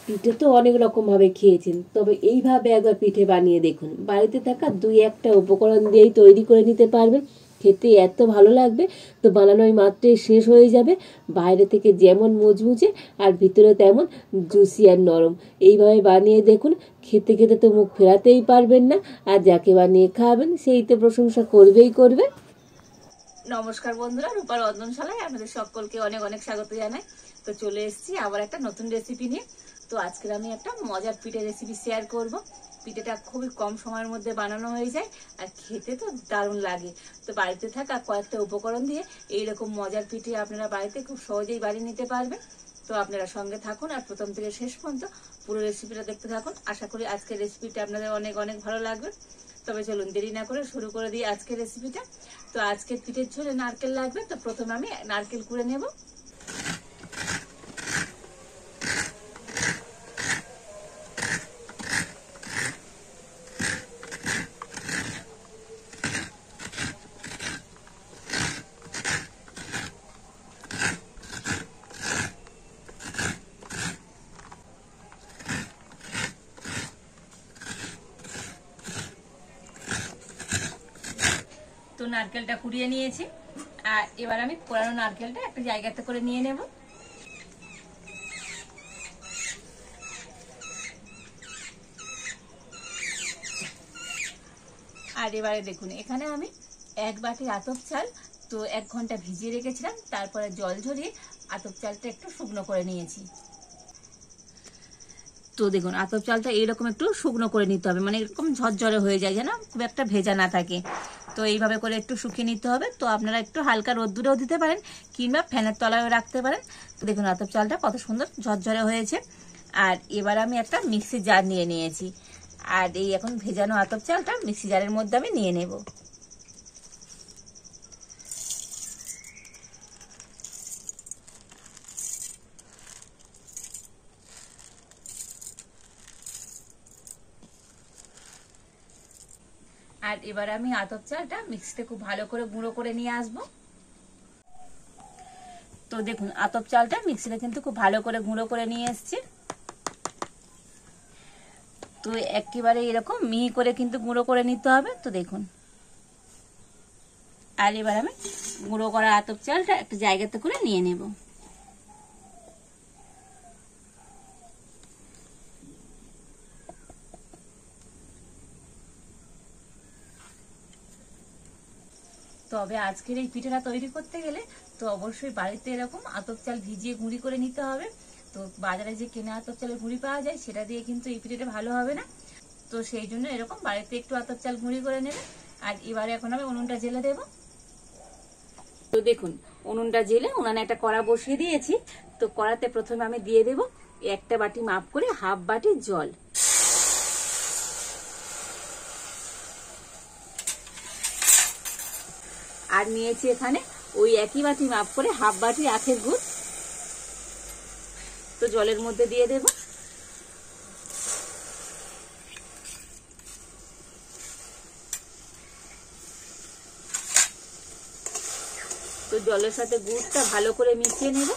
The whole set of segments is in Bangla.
পিঠে তো অনেক রকম ভাবে খেয়েছেন, তবে এইভাবে একবার পিঠে বানিয়ে দেখুন। বাড়িতে থাকা 2-1টা উপকরণ দিয়েই তৈরি করে নিতে পারবেন, খেতে এত ভালো লাগবে। তো বানানোই মাত্রই শেষ হয়ে যাবে। বাইরে থেকে যেমন মুচমুচে আর ভিতরে তেমন জুসি আর নরম। এইভাবে বানিয়ে দেখুন, খেতে খেতে তো মুখ ফেরাতেই পারবেন না। আর যাকে বানিয়ে খাওয়াবেন সেই তো প্রশংসা করবেই করবে। নমস্কার বন্ধুরা, রূপার রন্ধনশালায় আপনাদের সকলকে অনেক অনেক স্বাগত জানাই। তো চলে এসেছি আবার একটা নতুন রেসিপি নিয়ে। তো আজকে আমি একটা মজার পিঠে রেসিপি শেয়ার করব। পিঠেটা খুবই কম সময়ের মধ্যে বানানো হয়ে যায় আর খেতে তো দারুণ লাগে। তো বাড়িতে থাকা কয়েকটা উপকরণ দিয়ে এইরকম মজার পিঠে আপনারা বাড়িতে খুব সহজেই বানিয়ে নিতে পারবেন। তো আপনারা সঙ্গে থাকুন আর প্রথম থেকে শেষ পর্যন্ত পুরো রেসিপিটা দেখতে থাকুন। আশা করি আজকের রেসিপিটা আপনাদের অনেক অনেক ভালো লাগবে। তবে চলুন দেরি না করে শুরু করে দিই আজকের রেসিপিটা। তো আজকের পিঠের ঝোলে নারকেল লাগবে। তো প্রথমে আমি নারকেল কুড়ে নেব। তো নারকেলটা কুড়িয়ে নিয়েছি আর এবার আমি কোরানো নারকেলটা একটা জায়গাতে করে নিয়ে নেব। আর এবারে দেখুন, এখানে আমি 1 বাটি আতপ চাল তো 1 ঘন্টা ভিজিয়ে রেখেছিলাম, তারপরে জল ঝরিয়ে আতপ চালটা একটু শুকনো করে নিয়েছি। তো দেখুন, আতপ চালটা এইরকম একটু শুকনো করে নিতে হবে, মানে এরকম ঝরঝরে হয়ে যায় যেন খুব একটা ভেজা না থাকে। তো এইভাবে করে একটু শুকিয়ে নিতে হবে। তো আপনারা একটু হালকা রোদ্দুরেও দিতে পারেন কিংবা ফ্যানের তলায়ও রাখতে পারেন। তো দেখুন আতপ চালটা কত সুন্দর ঝরঝরে হয়েছে। আর এবার আমি একটা মিক্সি জার নিয়ে নিয়েছি আর এই এখন ভেজানো আতপ চালটা মিক্সি জারের মধ্যে আমি নিয়ে নেব। আর এবার আমি আতপ চালটা মিক্সিতে খুব ভালো করে গুঁড়ো করে নিয়ে আসবো। তো দেখুন আতপ চালটা মিক্সিতে কিন্তু খুব ভালো করে গুঁড়ো করে নিয়ে এসেছি। তো একেবারে এরকম মিহি করে কিন্তু গুঁড়ো করে নিতে হবে। তো দেখুন, আর এবার আমি গুঁড়ো করা আতপ চালটা একটা জায়গাতে করে নিয়ে নেব। তবে আজকের এই পিঠাটা তৈরি করতে গেলে তো অবশ্যই বাড়িতে এরকম আতপ চাল ভিজিয়ে গুঁড়ি করে নিতে হবে। তো বাজারে যে কেনা আতপ চালের গুঁড়ি পাওয়া যায় সেটা দিয়ে কিন্তু এই পিঠাটা ভালো হবে না। তো সেই জন্য এরকম বাড়িতে একটু আতপ চাল গুঁড়ি করে নেবে। আর এবারে এখন আমি উনুনটা জ্বেলে দেব। তো দেখুন উনুনটা জ্বেলে উনানে একটা কড়া বসিয়ে দিয়েছি। তো কড়াতে প্রথমে আমি দিয়ে দেব 1টা বাটি মাপ করে 1/2 বাটি জল। আর নিয়েছি এখানে ওই একই বাটি মাপ করে 1/2 বাটি আখের গুড়। তো জলের মধ্যে দিয়ে দেব। তো জলের সাথে গুড়টা ভালো করে মিশিয়ে নেব।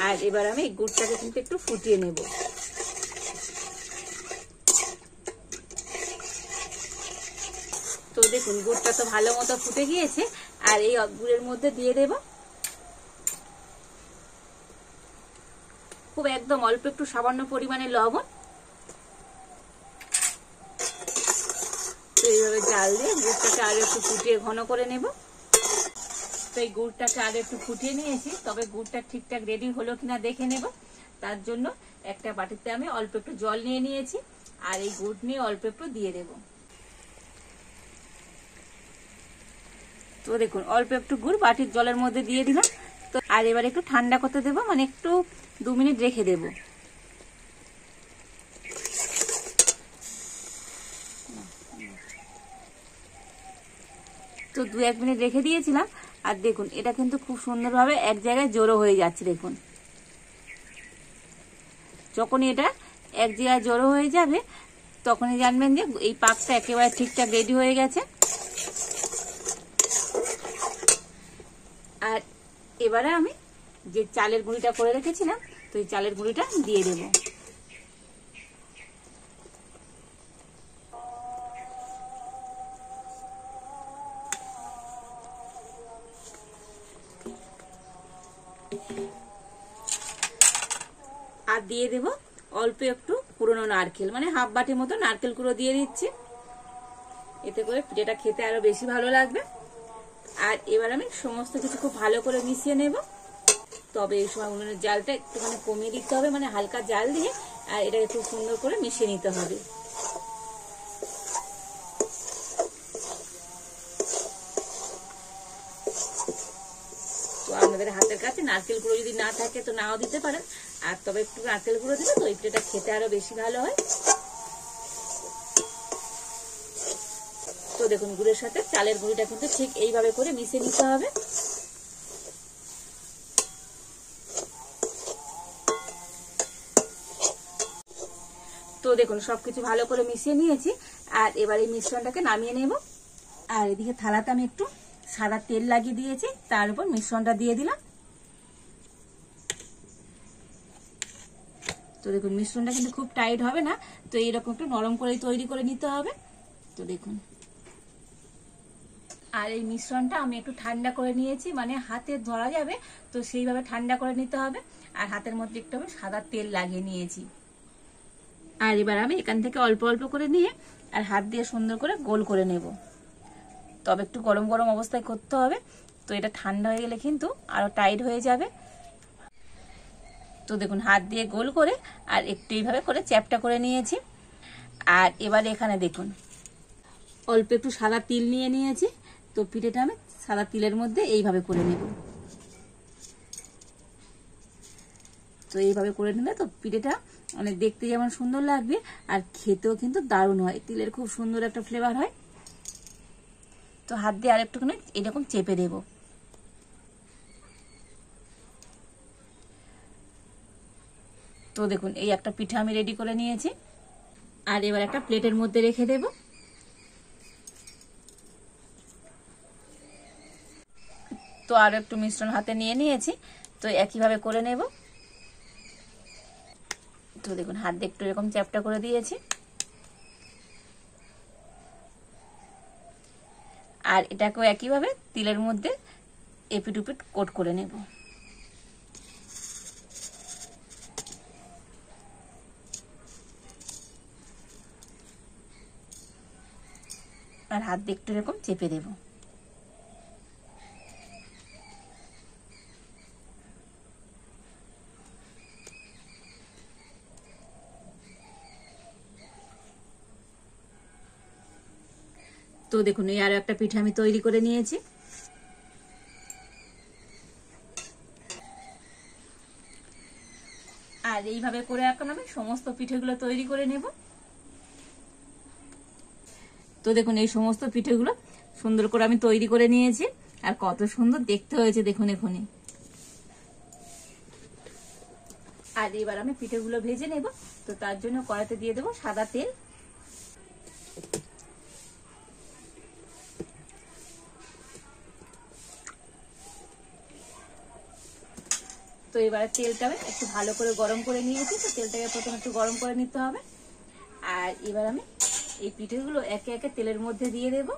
আর এবার আমি গুড়টাকে কিন্তু একটু ফুটিয়ে নেব। তো দেখুন গুড়টা তো ভালো মতো ফুটে গিয়েছে। আর এই গুড়ের মধ্যে দিয়ে দেব খুব একদম অল্প একটু সামান্য পরিমাণে লবণ। তো এইভাবে জাল দিয়ে গুড়টাকে আরো একটু ফুটিয়ে ঘন করে নেব। তো এই গুড়টাকে আরো একটু ফুটিয়ে নিয়েছি, তবে গুড়টা ঠিকঠাক রেডি হলো কিনা দেখে নেব। তার জন্য একটা বাটিতে আমি অল্প একটু জল নিয়ে নিয়েছি আর এই গুড় নিয়ে অল্প একটু দিয়ে দেব। তো দেখুন অল্প একটু গুড় বাটির জলের মধ্যে দিয়ে দিলাম। তো আর এবার একটু ঠান্ডা করতে দেব, মানে একটু 2 মিনিট রেখে দেব। তো 2-1 মিনিট রেখে দিয়েছিলাম। আর দেখুন এটা কিন্তু খুব সুন্দরভাবে এক জায়গায় জড়ো হয়ে যাচ্ছে। দেখুন যখনই এটা এক জায়গায় জড়ো হয়ে যাবে তখনই জানবেন যে এই পাকটা একেবারে ঠিকঠাক রেডি হয়ে গেছে। এবারে আমি যে চালের গুঁড়িটা করে রেখেছিলাম, তো এই চালের গুঁড়িটা দিয়ে দেব। আর দিয়ে দেব অল্প একটু পুরনো নারকেল, মানে হাফ বাটির মতো নারকেল কুড়ো দিয়ে দিচ্ছি। এতে করে পিঠেটা খেতে আরো বেশি ভালো লাগবে। আর এবার আমি সমস্ত কিছু খুব ভালো করে মিশিয়ে নেব। তবে এই সময় উনুনের জালটা একটুখানি কমিয়ে দিতে হবে, মানে হালকা জাল দিয়ে, আর এটাকে খুব সুন্দর করে মিশিয়ে নিতে হবে। তো আপনাদের হাতের কাছে নারকেল গুঁড়ো যদি না থাকে তো নাও দিতে পারেন, আর তবে একটু নারকেল গুঁড়ো দিলে তো এই পিঠেটা খেতে আরো বেশি ভালো হয়। তো দেখুন গুড়ের সাথে চালের গুঁড়িটা কিন্তু ঠিক এইভাবে করে মিশিয়ে নিতে হবে। তো দেখুন সবকিছু ভালো করে মিশিয়ে নিয়েছি। আর এবার এই মিশ্রণটাকে নামিয়ে নেব। আর এদিকে থালাতে আমি একটু সাদা তেল লাগিয়ে দিয়েছি, তার উপর মিশ্রণটা দিয়ে দিলাম। তো দেখুন মিশ্রণটা কিন্তু খুব টাইট হবে না, তো এইরকম একটু নরম করে তৈরি করে নিতে হবে। তো দেখুন, আর এই মিশ্রণটা আমি একটু ঠান্ডা করে নিয়েছি, মানে হাতে ধরা যাবে, তো সেইভাবে ঠান্ডা করে নিতে হবে। আর হাতের মধ্যে একটু আমি সাদা তেল লাগিয়ে নিয়েছি। আর এবার আমি এখান থেকে অল্প অল্প করে নিয়ে আর হাত দিয়ে সুন্দর করে গোল করে নেব। তবে একটু গরম গরম অবস্থায় করতে হবে, তো এটা ঠান্ডা হয়ে গেলে কিন্তু আরো টাইট হয়ে যাবে। তো দেখুন হাত দিয়ে গোল করে আর একটু এইভাবে করে চ্যাপটা করে নিয়েছি। আর এবার এখানে দেখুন অল্প একটু সাদা তিল নিয়ে নিয়েছি, তো পিঠেটা আমি সাদা তিলের মধ্যে এইভাবে করে নেব। তো এইভাবে করে নিলে তো পিঠেটা অনেক দেখতে যেমন সুন্দর লাগবে, আর খেতেও কিন্তু দারুণ হয়। তিলের খুব সুন্দর একটা ফ্লেভার হয়। তো হাত দিয়ে আরেকটুখানি এরকম চেপে দেব। তো দেখুন এই একটা পিঠা আমি রেডি করে নিয়েছি। আর এবার একটা প্লেটের মধ্যে রেখে দেব। তো আরো একটু মিশ্রণ হাতে নিয়ে নিয়েছি, তো একইভাবে করে নেব। তো দেখুন হাত দিয়ে একটু এরকম চ্যাপটা করে দিয়েছি। আর এটাকেও একইভাবে তিলের মধ্যে এপিট উপিট কোট করে নেব। আর হাত দিয়ে একটু এরকম চেপে দেব। তো দেখুন এই আরো একটা পিঠা আমি তৈরি করে নিয়েছি। আর এইভাবে করে এখন আমি সমস্ত পিঠেগুলো তৈরি করে নেব। তো দেখুন এই সমস্ত পিঠেগুলো সুন্দর করে আমি তৈরি করে নিয়েছি, আর কত সুন্দর দেখতে হয়েছে দেখুন এখনই। আর এবার আমি পিঠেগুলো ভেজে নেব। তো তার জন্য কড়াইতে দিয়ে দেবো সাদা তেল। তো এবারে তেলটা একটু ভালো করে গরম করে নিয়েছি। তো তেলটাকে প্রথমে একটু গরম করে নিতে হবে। আর এবার আমি এই পিঠেগুলো একে একে তেলের মধ্যে দিয়ে দেব।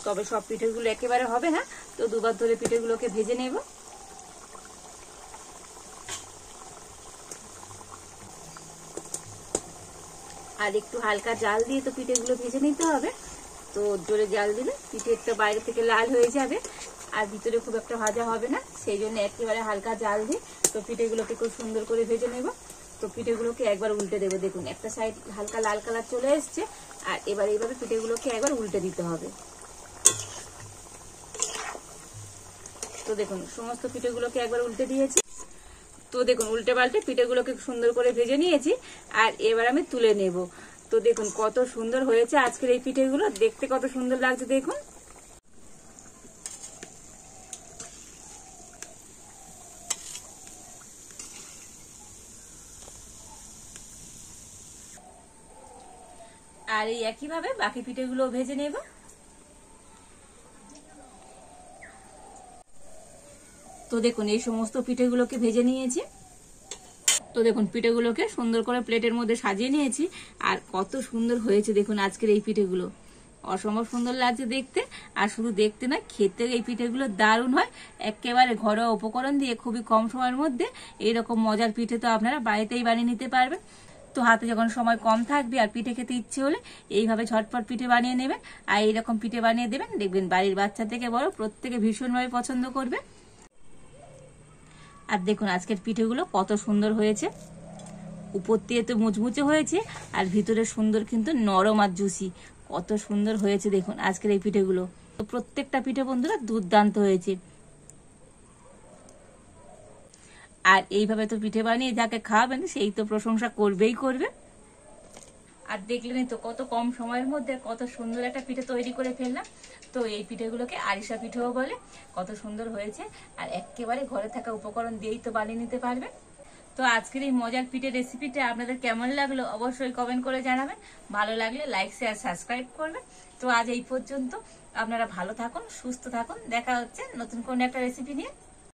তবে সব পিঠেগুলো একেবারে হবে না, তো দুবার ধরে পিঠেগুলোকে ভেজে নেব। আর একটু হালকা জাল দিয়ে তো পিঠেগুলো ভেজে নিতে হবে। তো জোরে জাল দিলে পিঠে একটা বাইরে থেকে লাল হয়ে যাবে, আর ভিতরে খুব একটা ভাজা হবে না। সেই জন্য একেবারে হালকা জাল দিয়ে তো পিঠেগুলোকে খুব সুন্দর করে ভেজে নেব। তো পিঠেগুলোকে একবার উল্টে দেবো। দেখুন একটা সাইড হালকা লাল কালার চলে এসছে, আর এবার এইভাবে পিঠেগুলোকে একবার উল্টে দিতে হবে। তো দেখুন সমস্ত পিঠেগুলোকে একবার উল্টে দিয়েছি। তো দেখুন উল্টে পাল্টে পিঠেগুলোকে সুন্দর করে ভেজে নিয়েছি, আর এবার আমি তুলে নেব। তো দেখুন কত সুন্দর হয়েছে আজকের এই পিঠেগুলো, দেখতে কত সুন্দর লাগছে দেখুন। আর এই একইভাবে বাকি পিঠেগুলো ভেজে নেব। তো দেখুন এই সমস্ত পিঠেগুলোকে ভেজে নিয়েছি। তো দেখুন পিঠেগুলোকে সুন্দর করে প্লেটের মধ্যে সাজিয়ে নিয়েছি। আর কত সুন্দর হয়েছে দেখুন আজকের এই পিঠেগুলো, অসম্ভব সুন্দর লাগছে দেখতে। আর শুধু দেখতে নয়, খেতে এই পিঠেগুলো দারুণ হয়। একেবারে ঘরোয়া উপকরণ দিয়ে খুবই কম সময়ের মধ্যে এইরকম মজার পিঠে তো আপনারা বাড়িতেই বানিয়ে নিতে পারবেন। তো হাতে যখন সময় কম থাকবে আর পিঠে খেতে ইচ্ছে হলে এইভাবে ঝটপট পিঠে বানিয়ে নেবেন আর এইরকম পিঠে বানিয়ে দেবেন, দেখবেন বাড়ির বাচ্চা থেকে বড় প্রত্যেকে ভীষণভাবে পছন্দ করবে। আর দেখুন আজকের পিঠেগুলো কত সুন্দর হয়েছে, উপর দিয়ে তো মুচমুচে হয়েছে আর ভিতরে সুন্দর কিন্তু নরম আর জুসি, কত সুন্দর হয়েছে দেখুন আজকের এই পিঠেগুলো। তো প্রত্যেকটা পিঠে বন্ধুরা দুর্দান্ত হয়েছে। আর এইভাবে তো পিঠে বানিয়ে যাকে খাওয়াবেন সেই তো প্রশংসা করবেই করবে। আর দেখলেনই তো কত কম সময়ের মধ্যে কত সুন্দর একটা পিঠে তৈরি করে ফেললাম। তো এই পিঠেগুলোকে আরিসা পিঠেও বলে, কত সুন্দর হয়েছে। আর একেবারে ঘরে থাকা উপকরণ দিয়েই তো বানিয়ে নিতে পারবেন। তো আজকের এই মজার পিঠে রেসিপিটা আপনাদের কেমন লাগলো অবশ্যই কমেন্ট করে জানাবেন। ভালো লাগলে লাইক শেয়ার সাবস্ক্রাইব করবেন। তো আজ এই পর্যন্ত, আপনারা ভালো থাকুন, সুস্থ থাকুন, দেখা হচ্ছে নতুন কোনো একটা রেসিপি নিয়ে।